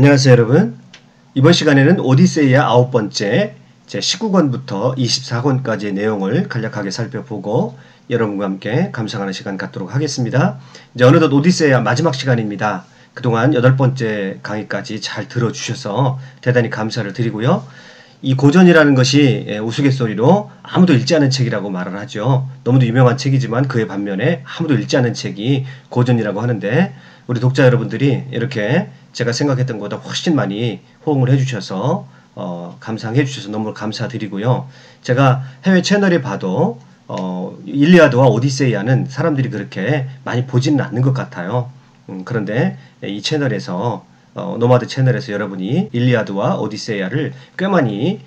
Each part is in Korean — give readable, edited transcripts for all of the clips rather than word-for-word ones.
안녕하세요 여러분. 이번 시간에는 오디세이아 9번째 제 19권부터 24권까지의 내용을 간략하게 살펴보고 여러분과 함께 감상하는 시간 갖도록 하겠습니다. 이제 어느덧 오디세이아 마지막 시간입니다. 그동안 8번째 강의까지 잘 들어주셔서 대단히 감사를 드리고요. 이 고전이라는 것이 우스갯소리로 아무도 읽지 않은 책이라고 말을 하죠. 너무도 유명한 책이지만 그의 반면에 아무도 읽지 않은 책이 고전이라고 하는데, 우리 독자 여러분들이 이렇게 제가 생각했던 것보다 훨씬 많이 호응을 해주셔서 감상해 주셔서 너무 감사드리고요. 제가 해외 채널에 봐도 일리아드와 오디세이아는 사람들이 그렇게 많이 보지는 않는 것 같아요. 그런데 이 채널에서 노마드 채널에서 여러분이 일리아드와 오디세이아를 꽤 많이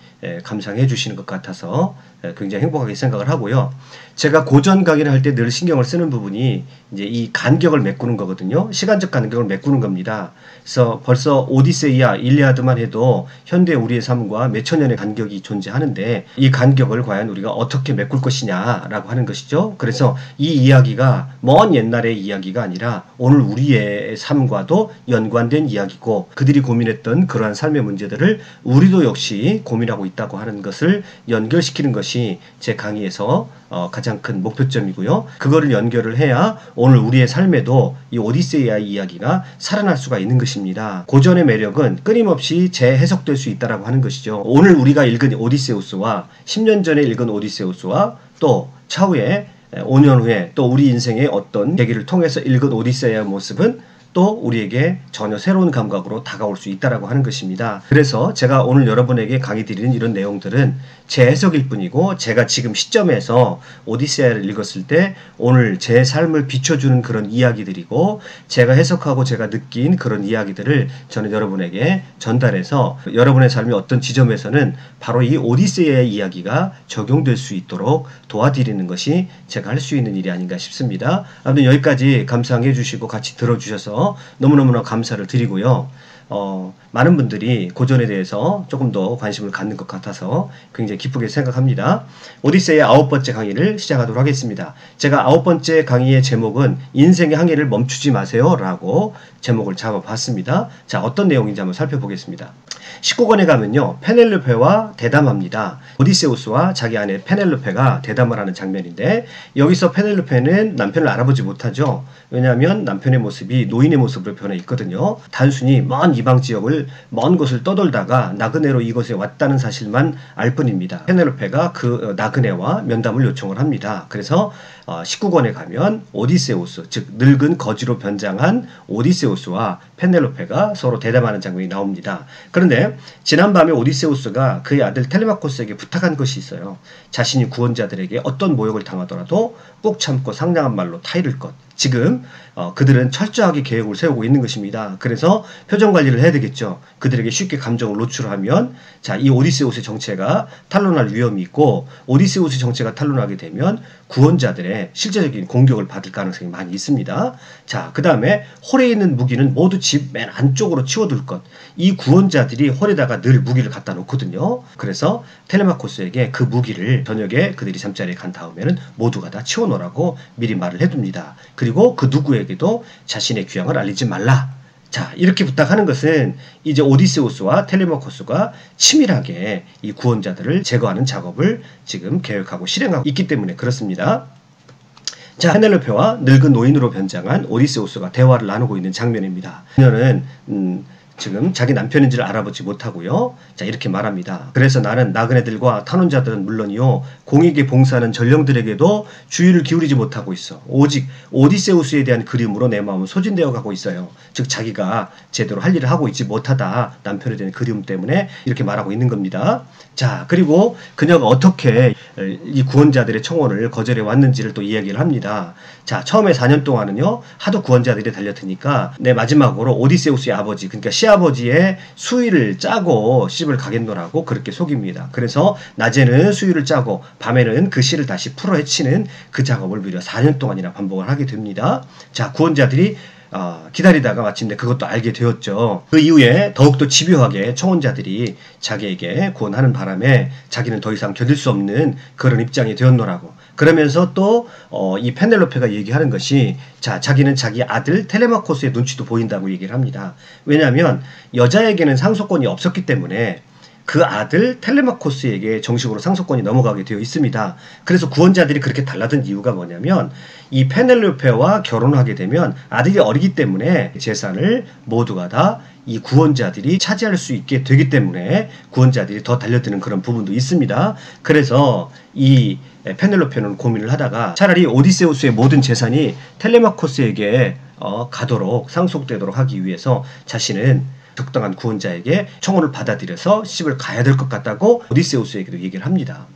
감상해 주시는 것 같아서 굉장히 행복하게 생각을 하고요. 제가 고전 강의를 할 때 늘 신경을 쓰는 부분이 이제 이 간격을 메꾸는 거거든요. 시간적 간격을 메꾸는 겁니다. 그래서 벌써 오디세이아, 일리아드만 해도 현대 우리의 삶과 몇천 년의 간격이 존재하는데, 이 간격을 과연 우리가 어떻게 메꿀 것이냐라고 하는 것이죠. 그래서 이 이야기가 먼 옛날의 이야기가 아니라 오늘 우리의 삶과도 연관된 이야기고, 그들이 고민했던 그러한 삶의 문제들을 우리도 역시 고민하고 있다고 하는 것을 연결시키는 것이 제 강의에서 가장 큰 목표점이고요. 그거를 연결을 해야 오늘 우리의 삶에도 이 오디세이아의 이야기가 살아날 수가 있는 것입니다. 고전의 매력은 끊임없이 재해석될 수 있다고 하는 것이죠. 오늘 우리가 읽은 오디세우스와 10년 전에 읽은 오디세우스와 또 차후에 5년 후에 또 우리 인생의 어떤 계기를 통해서 읽은 오디세이아의 모습은 또 우리에게 전혀 새로운 감각으로 다가올 수 있다고 하는 것입니다. 그래서 제가 오늘 여러분에게 강의 드리는 이런 내용들은 제 해석일 뿐이고, 제가 지금 시점에서 오디세이아를 읽었을 때 오늘 제 삶을 비춰주는 그런 이야기들이고, 제가 해석하고 제가 느낀 그런 이야기들을 저는 여러분에게 전달해서 여러분의 삶의 어떤 지점에서는 바로 이 오디세이아의 이야기가 적용될 수 있도록 도와드리는 것이 제가 할 수 있는 일이 아닌가 싶습니다. 아무튼 여기까지 감상해 주시고 같이 들어주셔서 너무너무나 감사를 드리고요. 많은 분들이 고전에 대해서 조금 더 관심을 갖는 것 같아서 굉장히 기쁘게 생각합니다. 오디세이아 9번째 강의를 시작하도록 하겠습니다. 제가 9번째 강의의 제목은 인생의 항해를 멈추지 마세요 라고 제목을 잡아봤습니다. 자, 어떤 내용인지 한번 살펴보겠습니다. 19권에 가면요, 페넬로페와 대담합니다. 오디세우스와 자기 아내 페넬로페가 대담을 하는 장면인데, 여기서 페넬로페는 남편을 알아보지 못하죠. 왜냐하면 남편의 모습이 노인의 모습으로 변해 있거든요. 단순히 먼 이방 지역을 먼 곳을 떠돌다가 나그네로 이곳에 왔다는 사실만 알 뿐입니다. 페넬로페가 그 나그네와 면담을 요청을 합니다. 그래서 19권에 가면 오디세우스, 즉 늙은 거지로 변장한 오디세우스와 페넬로페가 서로 대담하는 장면이 나옵니다. 그런데 지난밤에 오디세우스가 그의 아들 텔레마코스에게 부탁한 것이 있어요. 자신이 구원자들에게 어떤 모욕을 당하더라도 꼭 참고 상냥한 말로 타이를 것. 지금 그들은 철저하게 계획을 세우고 있는 것입니다. 그래서 표정 관리를 해야 되겠죠. 그들에게 쉽게 감정을 노출하면 이 오디세우스의 정체가 탄로날 위험이 있고, 오디세우스의 정체가 탄로나게 되면 구원자들의 실제적인 공격을 받을 가능성이 많이 있습니다. 자, 그 다음에 홀에 있는 무기는 모두 집 맨 안쪽으로 치워둘 것. 이 구원자들이 홀에다가 늘 무기를 갖다 놓거든요. 그래서 텔레마코스에게 그 무기를 저녁에 그들이 잠자리에 간 다음에는 모두가 다 치워놓으라고 미리 말을 해둡니다. 그리고 그 누구에게도 자신의 귀향을 알리지 말라. 자, 이렇게 부탁하는 것은 이제 오디세우스와 텔레마코스가 치밀하게 이 구원자들을 제거하는 작업을 지금 계획하고 실행하고 있기 때문에 그렇습니다. 자, 페넬로페와 늙은 노인으로 변장한 오디세우스가 대화를 나누고 있는 장면입니다. 그녀는 지금 자기 남편인지를 알아보지 못하고요. 자, 이렇게 말합니다. 그래서 나는 나그네들과 탄원자들은 물론이요, 공익에 봉사하는 전령들에게도 주의를 기울이지 못하고 있어. 오직 오디세우스에 대한 그리움으로 내 마음은 소진되어 가고 있어요. 즉 자기가 제대로 할 일을 하고 있지 못하다, 남편에 대한 그리움 때문에 이렇게 말하고 있는 겁니다. 자, 그리고 그녀가 어떻게 이 구원자들의 청원을 거절해 왔는지를 또 이야기를 합니다. 자, 처음에 4년 동안은요, 하도 구원자들이 달려드니까 내 마지막으로 오디세우스의 아버지, 그러니까 시아버지의 수의를 짜고 시집을 가겠노라고 그렇게 속입니다. 그래서 낮에는 수의를 짜고 밤에는 그 시를 다시 풀어 헤치는 그 작업을 무려 4년 동안이나 반복을 하게 됩니다. 자, 구원자들이 기다리다가 마침내 그것도 알게 되었죠. 그 이후에 더욱더 집요하게 청혼자들이 자기에게 구원하는 바람에 자기는 더 이상 견딜 수 없는 그런 입장이 되었노라고. 그러면서 또 이 페넬로페가 얘기하는 것이 자기는 자기 아들 텔레마코스의 눈치도 보인다고 얘기를 합니다. 왜냐하면 여자에게는 상속권이 없었기 때문에 그 아들 텔레마코스에게 정식으로 상속권이 넘어가게 되어 있습니다. 그래서 구원자들이 그렇게 달라든 이유가 뭐냐면 이 페넬로페와 결혼하게 되면 아들이 어리기 때문에 재산을 모두가 다 이 구원자들이 차지할 수 있게 되기 때문에 구원자들이 더 달려드는 그런 부분도 있습니다. 그래서 이 페넬로페는 고민을 하다가 차라리 오디세우스의 모든 재산이 텔레마코스에게 가도록 상속되도록 하기 위해서 자신은 적당한 구원자에게 청혼을 받아들여서 시집을 가야 될 것 같다고 오디세우스에게도 얘기를 합니다.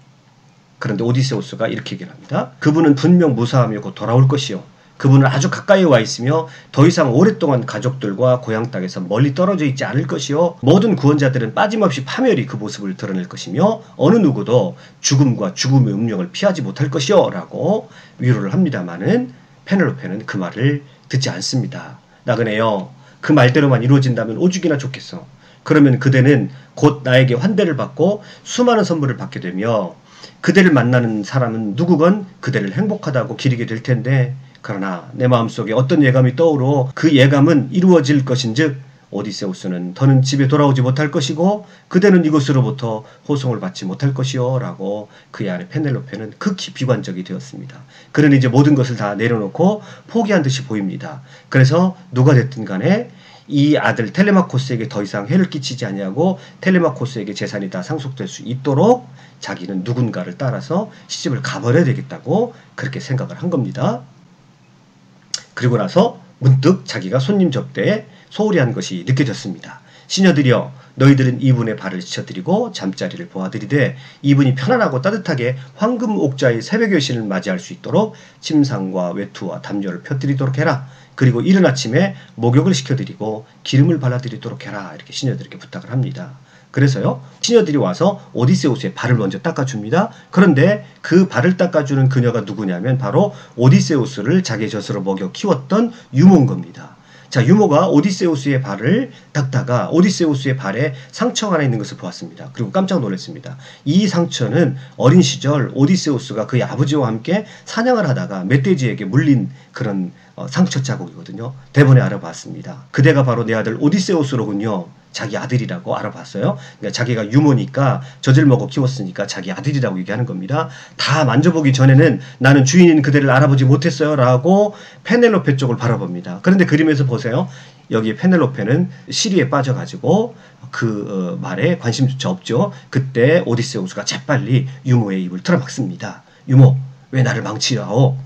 그런데 오디세우스가 이렇게 얘기를 합니다. 그분은 분명 무사하며 곧 돌아올 것이요. 그분은 아주 가까이 와 있으며 더 이상 오랫동안 가족들과 고향 땅에서 멀리 떨어져 있지 않을 것이요. 모든 구원자들은 빠짐없이 파멸이 그 모습을 드러낼 것이며 어느 누구도 죽음과 죽음의 운명을 피하지 못할 것이요. 라고 위로를 합니다마는 페넬로페는 그 말을 듣지 않습니다. 나그네여, 그 말대로만 이루어진다면 오죽이나 좋겠어. 그러면 그대는 곧 나에게 환대를 받고 수많은 선물을 받게 되며 그대를 만나는 사람은 누구건 그대를 행복하다고 기리게 될 텐데, 그러나 내 마음속에 어떤 예감이 떠오르어 그 예감은 이루어질 것인즉 오디세우스는 더는 집에 돌아오지 못할 것이고 그대는 이곳으로부터 호송을 받지 못할 것이요. 라고 그의 아내 페넬로페는 극히 비관적이 되었습니다. 그는 이제 모든 것을 다 내려놓고 포기한 듯이 보입니다. 그래서 누가 됐든 간에 이 아들 텔레마코스에게 더 이상 해를 끼치지 아니하고 텔레마코스에게 재산이 다 상속될 수 있도록 자기는 누군가를 따라서 시집을 가버려야 되겠다고 그렇게 생각을 한 겁니다. 그리고 나서 문득 자기가 손님 접대에 소홀히 한 것이 느껴졌습니다. 시녀들이여, 너희들은 이분의 발을 씻어드리고 잠자리를 보아드리되 이분이 편안하고 따뜻하게 황금 옥자의 새벽의 신을 맞이할 수 있도록 침상과 외투와 담요를 펴드리도록 해라. 그리고 이른 아침에 목욕을 시켜드리고 기름을 발라드리도록 해라. 이렇게 시녀들에게 부탁을 합니다. 그래서요, 시녀들이 와서 오디세우스의 발을 먼저 닦아줍니다. 그런데 그 발을 닦아주는 그녀가 누구냐면 바로 오디세우스를 자기 젖으로 먹여 키웠던 유모인 겁니다. 자, 유모가 오디세우스의 발을 닦다가 오디세우스의 발에 상처가 하나 있는 것을 보았습니다. 그리고 깜짝 놀랐습니다. 이 상처는 어린 시절 오디세우스가 그의 아버지와 함께 사냥을 하다가 멧돼지에게 물린 그런 상처 자국이거든요. 대번에 알아봤습니다. 그대가 바로 내 아들 오디세우스로군요. 자기 아들이라고 알아봤어요. 그러니까 자기가 유모니까 젖을 먹어 키웠으니까 자기 아들이라고 얘기하는 겁니다. 다 만져보기 전에는 나는 주인인 그대를 알아보지 못했어요. 라고 페넬로페 쪽을 바라봅니다. 그런데 그림에서 보세요. 여기 페넬로페는 시리에 빠져가지고 그 말에 관심조차 없죠. 그때 오디세우스가 재빨리 유모의 입을 틀어막습니다. 유모, 왜 나를 망치려 하오?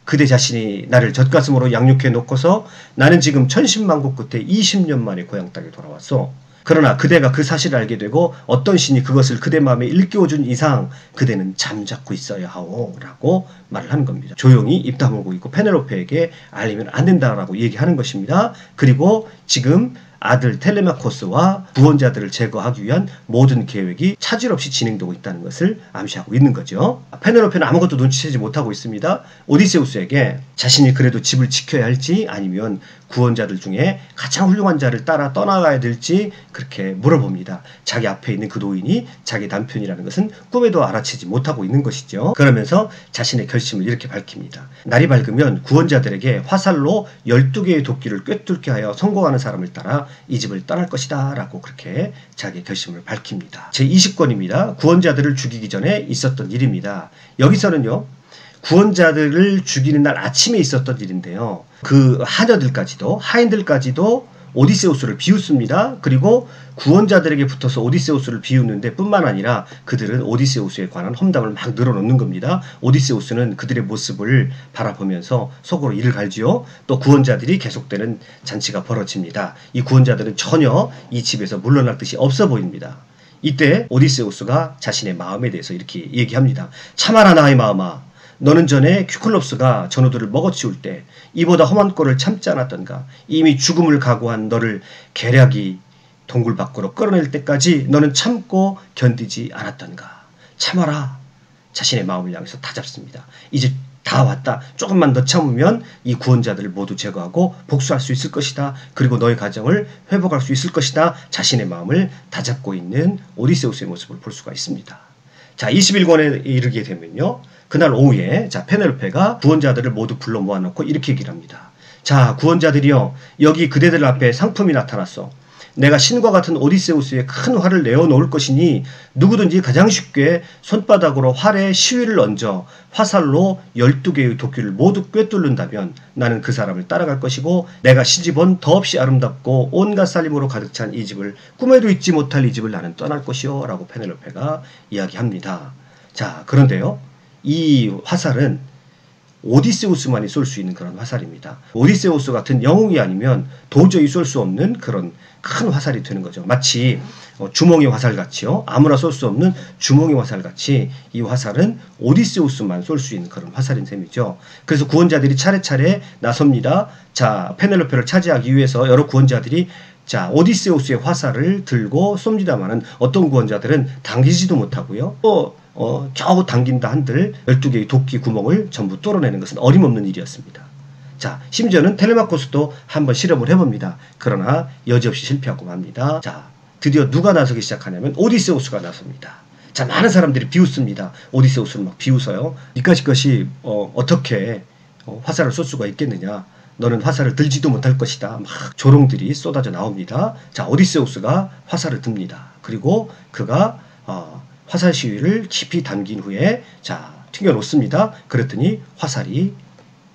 그대 자신이 나를 젖가슴으로 양육해 놓고서 나는 지금 천신만고 끝에 20년 만에 고향 땅에 돌아왔어. 그러나 그대가 그 사실을 알게 되고 어떤 신이 그것을 그대 마음에 일깨워준 이상 그대는 잠자코 있어야 하오. 라고 말을 하는 겁니다. 조용히 입 다물고 있고 페넬로페에게 알리면 안 된다라고 얘기하는 것입니다. 그리고 지금 아들 텔레마코스와 구원자들을 제거하기 위한 모든 계획이 차질 없이 진행되고 있다는 것을 암시하고 있는 거죠. 페넬로페는 아무것도 눈치채지 못하고 있습니다. 오디세우스에게 자신이 그래도 집을 지켜야 할지 아니면 구원자들 중에 가장 훌륭한 자를 따라 떠나가야 될지 그렇게 물어봅니다. 자기 앞에 있는 그 노인이 자기 남편이라는 것은 꿈에도 알아채지 못하고 있는 것이죠. 그러면서 자신의 결심을 이렇게 밝힙니다. 날이 밝으면 구원자들에게 화살로 12개의 도끼를 꿰뚫게 하여 성공하는 사람을 따라 이 집을 떠날 것이다 라고 그렇게 자기의 결심을 밝힙니다. 제20권입니다. 구원자들을 죽이기 전에 있었던 일입니다. 여기서는요, 구원자들을 죽이는 날 아침에 있었던 일인데요. 그 하녀들까지도, 하인들까지도 오디세우스를 비웃습니다. 그리고 구원자들에게 붙어서 오디세우스를 비웃는데 뿐만 아니라 그들은 오디세우스에 관한 험담을 막 늘어놓는 겁니다. 오디세우스는 그들의 모습을 바라보면서 속으로 이를 갈지요. 또 구원자들이 계속되는 잔치가 벌어집니다. 이 구원자들은 전혀 이 집에서 물러날 뜻이 없어 보입니다. 이때 오디세우스가 자신의 마음에 대해서 이렇게 얘기합니다. 참아라 나의 마음아. 너는 전에 큐클롭스가 전우들을 먹어치울 때 이보다 험한 꼴을 참지 않았던가. 이미 죽음을 각오한 너를 계략이 동굴 밖으로 끌어낼 때까지 너는 참고 견디지 않았던가. 참아라. 자신의 마음을 향해서 다잡습니다. 이제 다 왔다. 조금만 더 참으면 이 구원자들을 모두 제거하고 복수할 수 있을 것이다. 그리고 너의 가정을 회복할 수 있을 것이다. 자신의 마음을 다잡고 있는 오디세우스의 모습을 볼 수가 있습니다. 자, 21권에 이르게 되면요. 그날 오후에 자, 페넬로페가 구원자들을 모두 불러 모아놓고 이렇게 얘기를 합니다. 자, 구원자들이여, 여기 그대들 앞에 상품이 나타났어. 내가 신과 같은 오디세우스의 큰 활을 내어놓을 것이니 누구든지 가장 쉽게 손바닥으로 활에 시위를 얹어 화살로 12개의 도끼를 모두 꿰뚫는다면 나는 그 사람을 따라갈 것이고, 내가 시집온 더없이 아름답고 온갖 살림으로 가득 찬 이 집을, 꿈에도 잊지 못할 이 집을 나는 떠날 것이요 라고 페넬로페가 이야기합니다. 자, 그런데요, 이 화살은 오디세우스만이 쏠 수 있는 그런 화살입니다. 오디세우스 같은 영웅이 아니면 도저히 쏠 수 없는 그런 큰 화살이 되는 거죠. 마치 주몽이 화살같이요. 아무나 쏠 수 없는 주몽이 화살같이 이 화살은 오디세우스만 쏠 수 있는 그런 화살인 셈이죠. 그래서 구원자들이 차례차례 나섭니다. 자, 페넬로페를 차지하기 위해서 여러 구원자들이 자, 오디세우스의 화살을 들고 쏩니다마는 어떤 구원자들은 당기지도 못하고요. 또 겨우 당긴다 한들 12개의 도끼 구멍을 전부 뚫어내는 것은 어림없는 일이었습니다. 자, 심지어는 텔레마코스도 한번 실험을 해봅니다. 그러나 여지없이 실패하고 맙니다. 자, 드디어 누가 나서기 시작하냐면 오디세우스가 나섭니다. 자, 많은 사람들이 비웃습니다. 오디세우스를 막 비웃어요. 이까짓 것이 어떻게 화살을 쏠 수가 있겠느냐. 너는 화살을 들지도 못할 것이다. 막 조롱들이 쏟아져 나옵니다. 자, 오디세우스가 화살을 듭니다. 그리고 그가 화살 시위를 깊이 당긴 후에 자, 튕겨 놓습니다. 그랬더니 화살이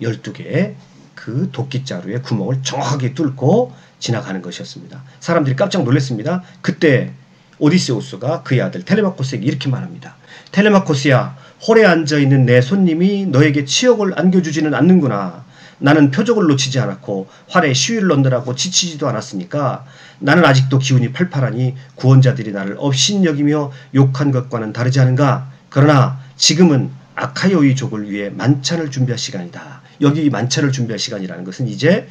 12개의 그 도끼자루의 구멍을 정확하게 뚫고 지나가는 것이었습니다. 사람들이 깜짝 놀랐습니다. 그때 오디세우스가 그의 아들 텔레마코스에게 이렇게 말합니다. 텔레마코스야, 홀에 앉아있는 내 손님이 너에게 치욕을 안겨주지는 않는구나. 나는 표적을 놓치지 않았고 활에 시위를 넣느라고 지치지도 않았으니까 나는 아직도 기운이 팔팔하니 구원자들이 나를 업신여기며 욕한 것과는 다르지 않은가. 그러나 지금은 아카이오의 족을 위해 만찬을 준비할 시간이다. 여기 만찬을 준비할 시간이라는 것은 이제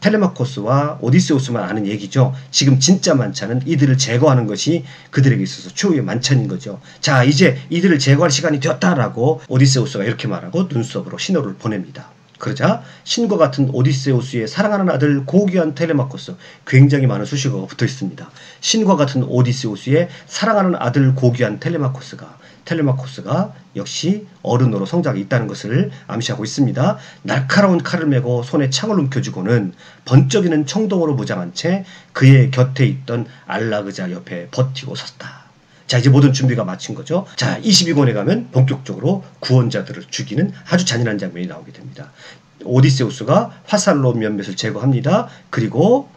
텔레마코스와 오디세우스만 아는 얘기죠. 지금 진짜 만찬은 이들을 제거하는 것이 그들에게 있어서 최후의 만찬인 거죠. 자, 이제 이들을 제거할 시간이 되었다라고 오디세우스가 이렇게 말하고 눈썹으로 신호를 보냅니다. 그러자 신과 같은 오디세우스의 사랑하는 아들 고귀한 텔레마코스, 굉장히 많은 수식어가 붙어 있습니다. 신과 같은 오디세우스의 사랑하는 아들 고귀한 텔레마코스가 역시 어른으로 성장해 있다는 것을 암시하고 있습니다. 날카로운 칼을 메고 손에 창을 움켜쥐고는 번쩍이는 청동으로 무장한 채 그의 곁에 있던 알라그자 옆에 버티고 섰다. 자, 이제 모든 준비가 마친 거죠. 자, 22권에 가면 본격적으로 구원자들을 죽이는 아주 잔인한 장면이 나오게 됩니다. 오디세우스가 화살로 몇몇을 제거합니다. 그리고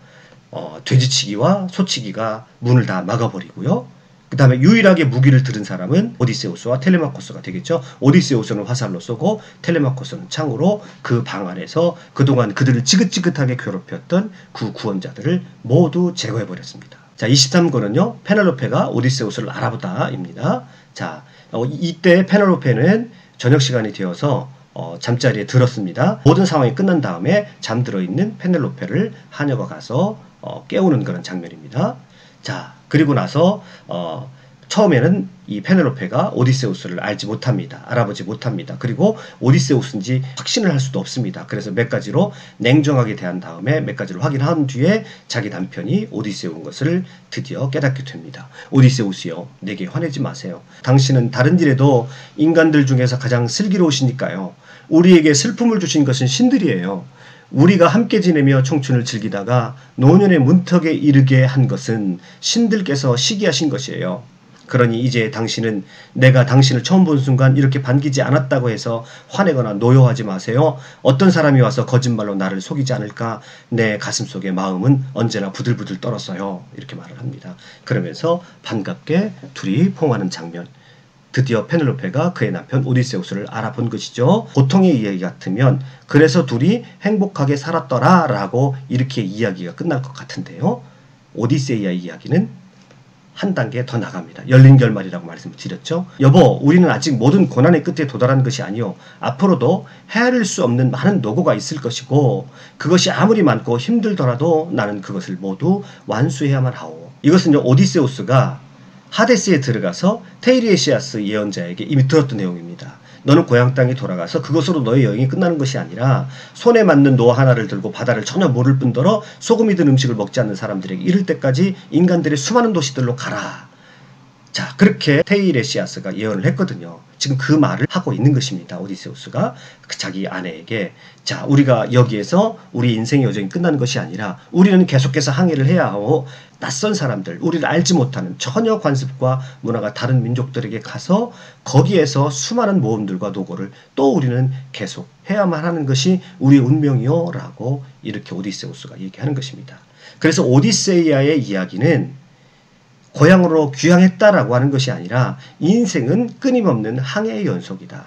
돼지치기와 소치기가 문을 다 막아버리고요. 그 다음에 유일하게 무기를 들은 사람은 오디세우스와 텔레마코스가 되겠죠. 오디세우스는 화살로 쏘고 텔레마코스는 창으로 그 방 안에서 그동안 그들을 지긋지긋하게 괴롭혔던 그 구원자들을 모두 제거해버렸습니다. 자, 23권은요. 페넬로페가 오디세우스를 알아보다입니다. 자, 이때 페넬로페는 저녁 시간이 되어서 잠자리에 들었습니다. 모든 상황이 끝난 다음에 잠들어 있는 페넬로페를 하녀가 가서 깨우는 그런 장면입니다. 자, 그리고 나서 처음에는 이 페넬로페가 오디세우스를 알아보지 못합니다. 그리고 오디세우스인지 확신을 할 수도 없습니다. 그래서 몇 가지로 냉정하게 대한 다음에 몇 가지를 확인한 뒤에 자기 남편이 오디세우인 것을 드디어 깨닫게 됩니다. 오디세우스요, 내게 화내지 마세요. 당신은 다른 일에도 인간들 중에서 가장 슬기로우시니까요. 우리에게 슬픔을 주신 것은 신들이에요. 우리가 함께 지내며 청춘을 즐기다가 노년의 문턱에 이르게 한 것은 신들께서 시기하신 것이에요. 그러니 이제 당신은 내가 당신을 처음 본 순간 이렇게 반기지 않았다고 해서 화내거나 노여워하지 마세요. 어떤 사람이 와서 거짓말로 나를 속이지 않을까 내 가슴속의 마음은 언제나 부들부들 떨었어요. 이렇게 말을 합니다. 그러면서 반갑게 둘이 포옹하는 장면. 드디어 페넬로페가 그의 남편 오디세우스를 알아본 것이죠. 보통의 이야기 같으면 그래서 둘이 행복하게 살았더라 라고 이렇게 이야기가 끝날 것 같은데요. 오디세이아의 이야기는 한 단계 더 나갑니다. 열린 결말이라고 말씀을 드렸죠. 여보, 우리는 아직 모든 고난의 끝에 도달한 것이 아니요. 앞으로도 헤아릴 수 없는 많은 노고가 있을 것이고 그것이 아무리 많고 힘들더라도 나는 그것을 모두 완수해야만 하오. 이것은요, 오디세우스가 하데스에 들어가서 테이리에시아스 예언자에게 이미 들었던 내용입니다. 너는 고향 땅에 돌아가서 그것으로 너의 여행이 끝나는 것이 아니라 손에 맞는 노 하나를 들고 바다를 전혀 모를 뿐더러 소금이 든 음식을 먹지 않는 사람들에게 이를 때까지 인간들의 수많은 도시들로 가라. 자, 그렇게 테이레시아스가 예언을 했거든요. 지금 그 말을 하고 있는 것입니다. 오디세우스가 자기 아내에게, 자, 우리가 여기에서 우리 인생의 여정이 끝나는 것이 아니라 우리는 계속해서 항해를 해야 하고 낯선 사람들, 우리를 알지 못하는 전혀 관습과 문화가 다른 민족들에게 가서 거기에서 수많은 모험들과 노고를 또 우리는 계속 해야만 하는 것이 우리의 운명이요 라고 이렇게 오디세우스가 얘기하는 것입니다. 그래서 오디세이아의 이야기는 고향으로 귀향했다라고 하는 것이 아니라 인생은 끊임없는 항해의 연속이다.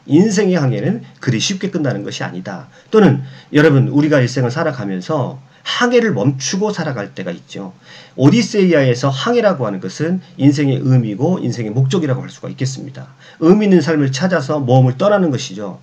인생의 항해는 그리 쉽게 끝나는 것이 아니다. 또는 여러분, 우리가 일생을 살아가면서 항해를 멈추고 살아갈 때가 있죠. 오디세이아에서 항해라고 하는 것은 인생의 의미고 인생의 목적이라고 할 수가 있겠습니다. 의미 있는 삶을 찾아서 모험을 떠나는 것이죠.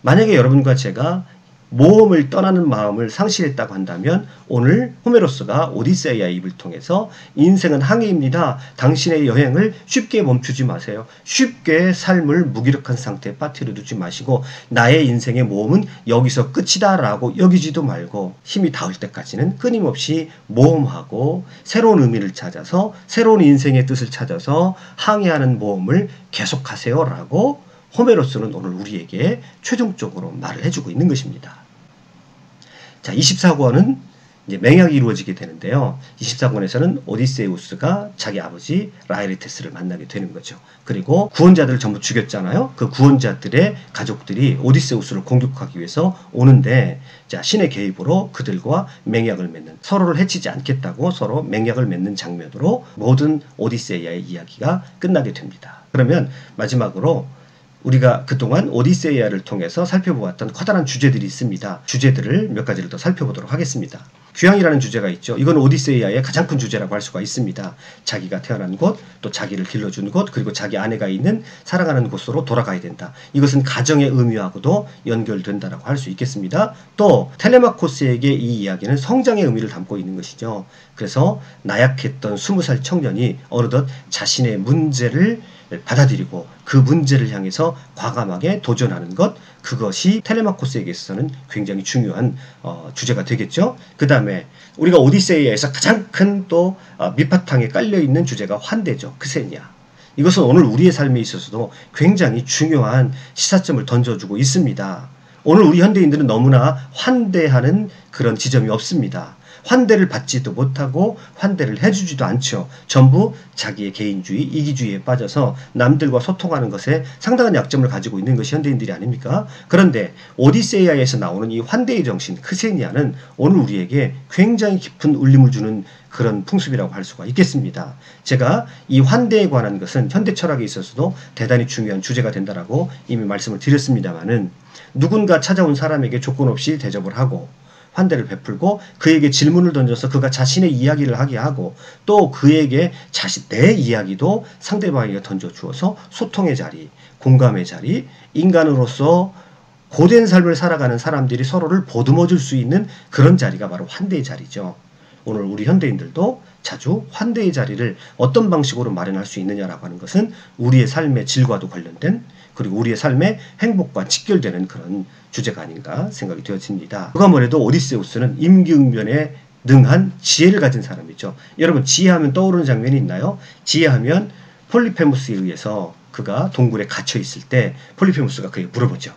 만약에 여러분과 제가 모험을 떠나는 마음을 상실했다고 한다면 오늘 호메로스가 오디세이아의 입을 통해서 인생은 항해입니다. 당신의 여행을 쉽게 멈추지 마세요. 쉽게 삶을 무기력한 상태에 빠뜨려 두지 마시고 나의 인생의 모험은 여기서 끝이다 라고 여기지도 말고 힘이 닿을 때까지는 끊임없이 모험하고 새로운 의미를 찾아서 새로운 인생의 뜻을 찾아서 항해하는 모험을 계속하세요 라고 호메로스는 오늘 우리에게 최종적으로 말을 해주고 있는 것입니다. 자, 24권은 이제 맹약이 이루어지게 되는데요. 24권에서는 오디세우스가 자기 아버지 라에리테스를 만나게 되는 거죠. 그리고 구원자들을 전부 죽였잖아요. 그 구원자들의 가족들이 오디세우스를 공격하기 위해서 오는데, 자, 신의 개입으로 그들과 맹약을 맺는, 서로를 해치지 않겠다고 서로 맹약을 맺는 장면으로 모든 오디세이아의 이야기가 끝나게 됩니다. 그러면 마지막으로 우리가 그동안 오디세이아를 통해서 살펴보았던 커다란 주제들이 있습니다. 주제들을 몇 가지를 더 살펴보도록 하겠습니다. 귀향이라는 주제가 있죠. 이건 오디세이아의 가장 큰 주제라고 할 수가 있습니다. 자기가 태어난 곳, 또 자기를 길러준 곳, 그리고 자기 아내가 있는 사랑하는 곳으로 돌아가야 된다. 이것은 가정의 의미하고도 연결된다라고 할 수 있겠습니다. 또 텔레마코스에게 이 이야기는 성장의 의미를 담고 있는 것이죠. 그래서 나약했던 20살 청년이 어느덧 자신의 문제를 받아들이고 그 문제를 향해서 과감하게 도전하는 것, 그것이 텔레마코스에게 있어서는 굉장히 중요한 주제가 되겠죠. 그 다음에 우리가 오디세이아에서 가장 큰 또 밑바탕에 깔려있는 주제가 환대죠. 크세니아. 이것은 오늘 우리의 삶에 있어서도 굉장히 중요한 시사점을 던져주고 있습니다. 오늘 우리 현대인들은 너무나 환대하는 그런 지점이 없습니다. 환대를 받지도 못하고 환대를 해주지도 않죠. 전부 자기의 개인주의, 이기주의에 빠져서 남들과 소통하는 것에 상당한 약점을 가지고 있는 것이 현대인들이 아닙니까? 그런데 오디세이아에서 나오는 이 환대의 정신, 크세니아는 오늘 우리에게 굉장히 깊은 울림을 주는 그런 풍습이라고 할 수가 있겠습니다. 제가 이 환대에 관한 것은 현대 철학에 있어서도 대단히 중요한 주제가 된다라고 이미 말씀을 드렸습니다만은, 누군가 찾아온 사람에게 조건 없이 대접을 하고 환대를 베풀고 그에게 질문을 던져서 그가 자신의 이야기를 하게 하고 또 그에게 내 이야기도 상대방에게 던져주어서 소통의 자리, 공감의 자리, 인간으로서 고된 삶을 살아가는 사람들이 서로를 보듬어줄 수 있는 그런 자리가 바로 환대의 자리죠. 오늘 우리 현대인들도 자주 환대의 자리를 어떤 방식으로 마련할 수 있느냐라고 하는 것은 우리의 삶의 질과도 관련된, 그리고 우리의 삶의 행복과 직결되는 그런 주제가 아닌가 생각이 되어집니다. 누가 뭐래도 오디세우스는 임기응변에 능한 지혜를 가진 사람이죠. 여러분, 지혜하면 떠오르는 장면이 있나요? 지혜하면 폴리페무스에 의해서 그가 동굴에 갇혀 있을 때 폴리페무스가 그에게 물어보죠.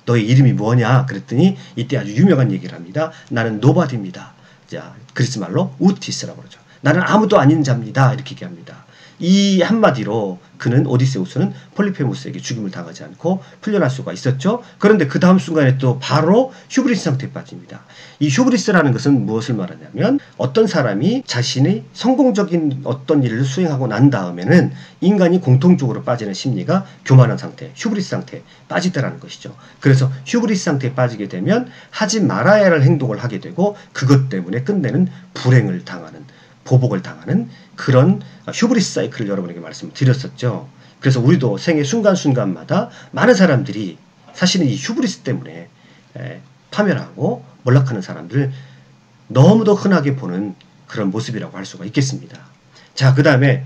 너의 이름이 뭐냐? 그랬더니 이때 아주 유명한 얘기를 합니다. 나는 노바디입니다. 자, 그리스 말로 우티스라고 그러죠. 나는 아무도 아닌 자입니다. 이렇게 얘기합니다. 이 한마디로 그는, 오디세우스는 폴리페무스에게 죽임을 당하지 않고 풀려날 수가 있었죠. 그런데 그 다음 순간에 또 바로 휴브리스 상태에 빠집니다. 이 휴브리스라는 것은 무엇을 말하냐면, 어떤 사람이 자신이 성공적인 어떤 일을 수행하고 난 다음에는 인간이 공통적으로 빠지는 심리가 교만한 상태, 휴브리스 상태에 빠지더라는 것이죠. 그래서 휴브리스 상태에 빠지게 되면 하지 말아야 할 행동을 하게 되고 그것 때문에 끝내는 불행을 당하는, 보복을 당하는 그런 휴브리스 사이클을 여러분에게 말씀을 드렸었죠. 그래서 우리도 생애 순간순간마다 많은 사람들이 사실은 이 휴브리스 때문에 파멸하고 몰락하는 사람들을 너무도 흔하게 보는 그런 모습이라고 할 수가 있겠습니다. 자, 그 다음에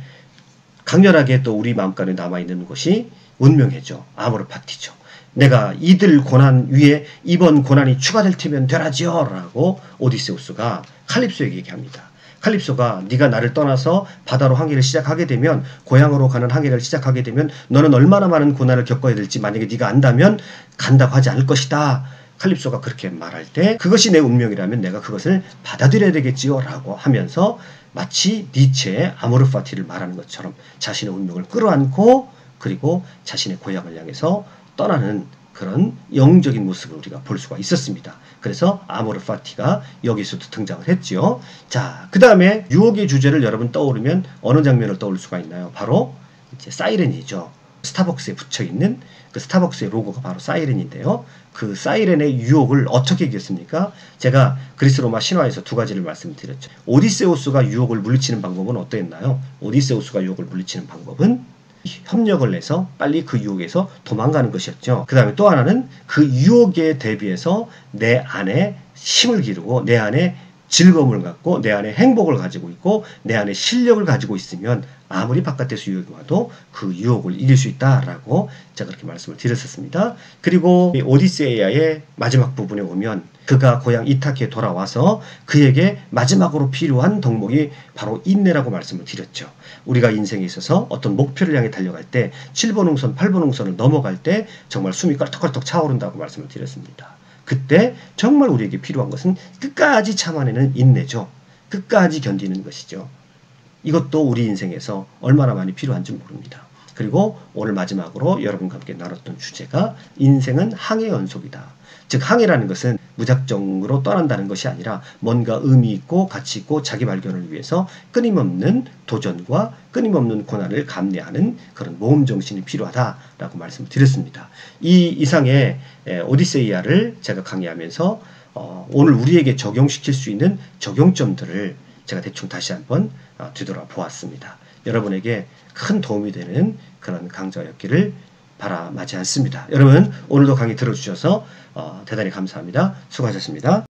강렬하게 또 우리 마음가에 남아있는 것이 운명해죠. 아모르 파티죠. 내가 이들 고난 위에 이번 고난이 추가될 테면 되라지요 라고 오디세우스가 칼립소에게 얘기합니다. 칼립소가 네가 나를 떠나서 바다로 항해를 시작하게 되면, 고향으로 가는 항해를 시작하게 되면 너는 얼마나 많은 고난을 겪어야 될지 만약에 네가 안다면 간다고 하지 않을 것이다. 칼립소가 그렇게 말할 때 그것이 내 운명이라면 내가 그것을 받아들여야 되겠지요 라고 하면서 마치 니체의 아모르 파티를 말하는 것처럼 자신의 운명을 끌어안고 그리고 자신의 고향을 향해서 떠나는 그런 영적인 모습을 우리가 볼 수가 있었습니다. 그래서 아모르 파티가 여기서도 등장을 했죠. 자, 그 다음에 유혹의 주제를 여러분 떠오르면 어느 장면을 떠올 수가 있나요? 바로 이제 사이렌이죠. 스타벅스에 붙여있는 그 스타벅스의 로고가 바로 사이렌인데요. 그 사이렌의 유혹을 어떻게 이겼습니까? 제가 그리스 로마 신화에서 두 가지를 말씀드렸죠. 오디세우스가 유혹을 물리치는 방법은 어떠했나요? 오디세우스가 유혹을 물리치는 방법은 협력을 해서 빨리 그 유혹에서 도망가는 것이었죠. 그 다음에 또 하나는 그 유혹에 대비해서 내 안에 힘을 기르고 내 안에 즐거움을 갖고 내 안에 행복을 가지고 있고 내 안에 실력을 가지고 있으면 아무리 바깥에서 유혹이 와도 그 유혹을 이길 수 있다라고 제가 그렇게 말씀을 드렸었습니다. 그리고 오디세이아의 마지막 부분에 오면 그가 고향 이타키에 돌아와서 그에게 마지막으로 필요한 덕목이 바로 인내라고 말씀을 드렸죠. 우리가 인생에 있어서 어떤 목표를 향해 달려갈 때 7번 홍선, 8번 홍선을 넘어갈 때 정말 숨이 껄떡껄떡 차오른다고 말씀을 드렸습니다. 그때 정말 우리에게 필요한 것은 끝까지 참아내는 인내죠. 끝까지 견디는 것이죠. 이것도 우리 인생에서 얼마나 많이 필요한지 모릅니다. 그리고 오늘 마지막으로 여러분과 함께 나눴던 주제가 인생은 항해 연속이다. 즉 항해라는 것은 무작정으로 떠난다는 것이 아니라 뭔가 의미 있고 가치 있고 자기 발견을 위해서 끊임없는 도전과 끊임없는 고난을 감내하는 그런 모험 정신이 필요하다라고 말씀을 드렸습니다. 이 이상의 오디세이아를 제가 강의하면서 오늘 우리에게 적용시킬 수 있는 적용점들을 제가 대충 다시 한번 뒤돌아보았습니다. 여러분에게 큰 도움이 되는 그런 강좌였기를 바라마지 않습니다. 여러분 오늘도 강의 들어주셔서 대단히 감사합니다. 수고하셨습니다.